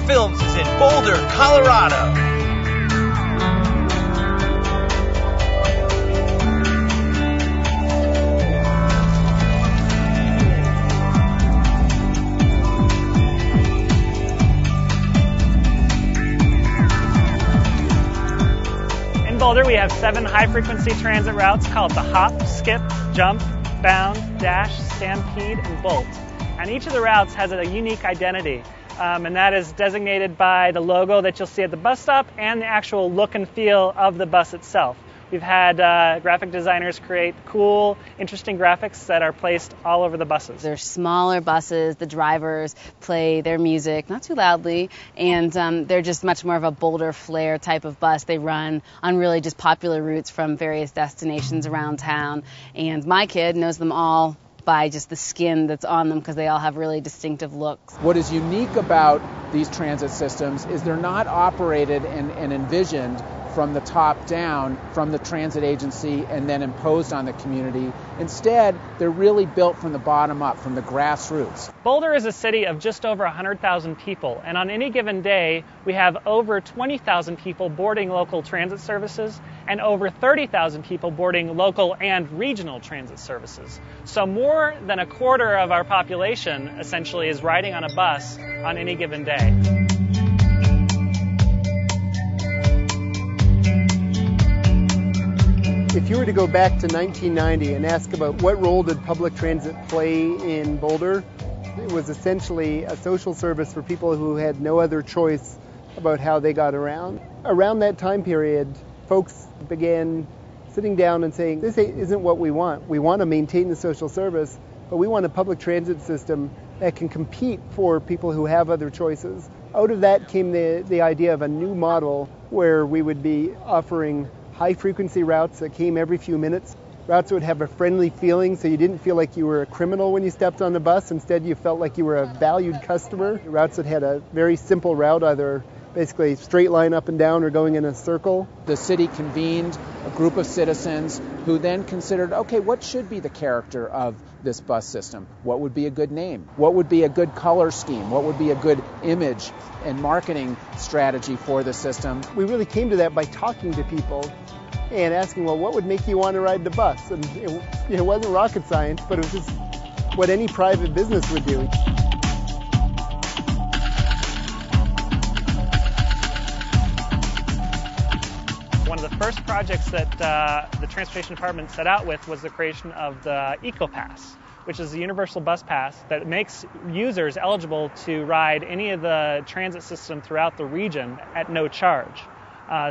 Streetfilms is in Boulder, Colorado. In Boulder, we have 7 high-frequency transit routes called the Hop, Skip, Jump, Bound, Dash, Stampede, and Bolt. And each of the routes has a unique identity, and that is designated by the logo that you'll see at the bus stop and the actual look and feel of the bus itself. We've had graphic designers create cool, interesting graphics that are placed all over the buses. They're smaller buses, the drivers play their music, not too loudly, and they're just much more of a Boulder flair type of bus. They run on really just popular routes from various destinations around town, and my kid knows them all by just the skin that's on them because they all have really distinctive looks. What is unique about these transit systems is they're not operated and envisioned from the top down, from the transit agency, and then imposed on the community. Instead, they're really built from the bottom up, from the grassroots. Boulder is a city of just over 100,000 people, and on any given day, we have over 20,000 people boarding local transit services and over 30,000 people boarding local and regional transit services. So more than a quarter of our population essentially is riding on a bus on any given day. If you were to go back to 1990 and ask about what role did public transit play in Boulder, it was essentially a social service for people who had no other choice about how they got around. Around that time period, folks began sitting down and saying, this isn't what we want. We want to maintain the social service, but we want a public transit system that can compete for people who have other choices. Out of that came the idea of a new model where we would be offering high-frequency routes that came every few minutes. Routes would have a friendly feeling, so you didn't feel like you were a criminal when you stepped on the bus. Instead, you felt like you were a valued customer. Routes that had a very simple route, either basically straight line up and down or going in a circle. The city convened a group of citizens who then considered, okay, what should be the character of this bus system? What would be a good name? What would be a good color scheme? What would be a good image and marketing strategy for the system? We really came to that by talking to people and asking, well, what would make you want to ride the bus? And it wasn't rocket science, but it was just what any private business would do. One of the first projects that the Transportation Department set out with was the creation of the EcoPass, which is a universal bus pass that makes users eligible to ride any of the transit system throughout the region at no charge.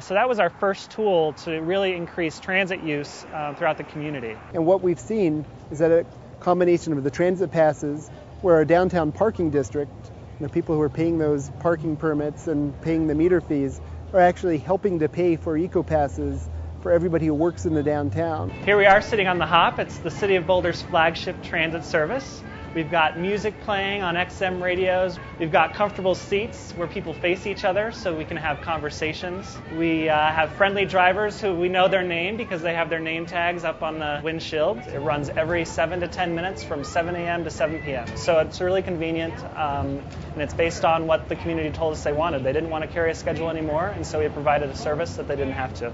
So that was our first tool to really increase transit use throughout the community. And what we've seen is that a combination of the transit passes, where our downtown parking district, the people who are paying those parking permits and paying the meter fees, are actually helping to pay for EcoPasses for everybody who works in the downtown. Here we are sitting on the Hop. It's the City of Boulder's flagship transit service. We've got music playing on XM radios. We've got comfortable seats where people face each other so we can have conversations. We have friendly drivers who we know their name because they have their name tags up on the windshield. It runs every 7 to 10 minutes from 7 a.m. to 7 p.m. So it's really convenient, and it's based on what the community told us they wanted. They didn't want to carry a schedule anymore, and so we provided a service that they didn't have to.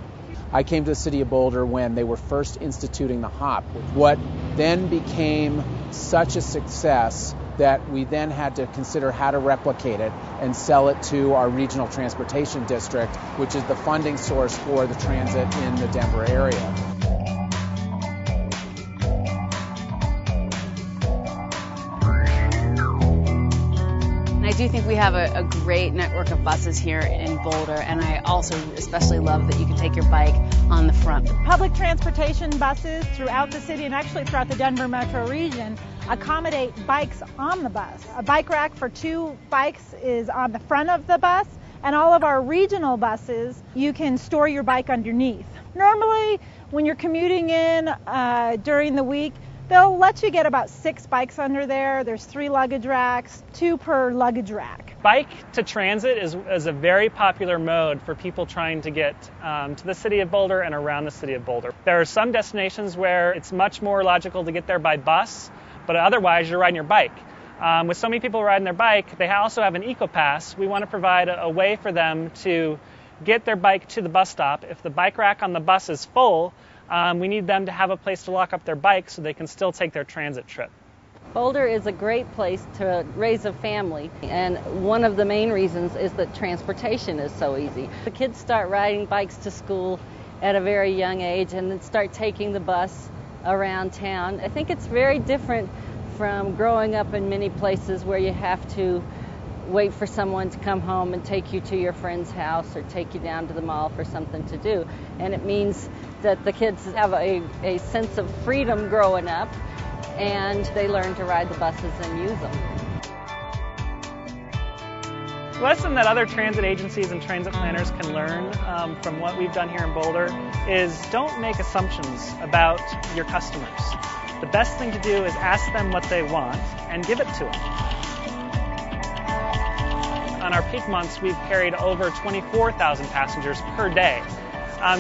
I came to the city of Boulder when they were first instituting the HOP, what then became such a success that we then had to consider how to replicate it and sell it to our regional transportation district, which is the funding source for the transit in the Denver area. I do think we have a great network of buses here in Boulder, and I also especially love that you can take your bike on the front. Public transportation buses throughout the city and actually throughout the Denver metro region accommodate bikes on the bus. A bike rack for 2 bikes is on the front of the bus, and all of our regional buses, you can store your bike underneath. Normally, when you're commuting in during the week, they'll let you get about 6 bikes under there. There's 3 luggage racks, 2 per luggage rack. Bike to transit is a very popular mode for people trying to get to the city of Boulder and around the city of Boulder. There are some destinations where it's much more logical to get there by bus, but otherwise you're riding your bike. With so many people riding their bike, they also have an eco-pass. We want to provide a way for them to get their bike to the bus stop. If the bike rack on the bus is full, we need them to have a place to lock up their bike so they can still take their transit trip. Boulder is a great place to raise a family, and one of the main reasons is that transportation is so easy. The kids start riding bikes to school at a very young age and then start taking the bus around town. I think it's very different from growing up in many places where you have to wait for someone to come home and take you to your friend's house or take you down to the mall for something to do. And it means that the kids have a sense of freedom growing up, and they learn to ride the buses and use them. The lesson that other transit agencies and transit planners can learn from what we've done here in Boulder is don't make assumptions about your customers. The best thing to do is ask them what they want and give it to them. On our peak months, we've carried over 24,000 passengers per day.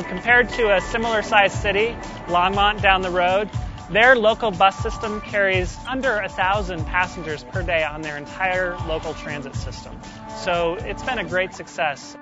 Compared to a similar sized city, Longmont down the road, their local bus system carries under 1,000 passengers per day on their entire local transit system. So it's been a great success.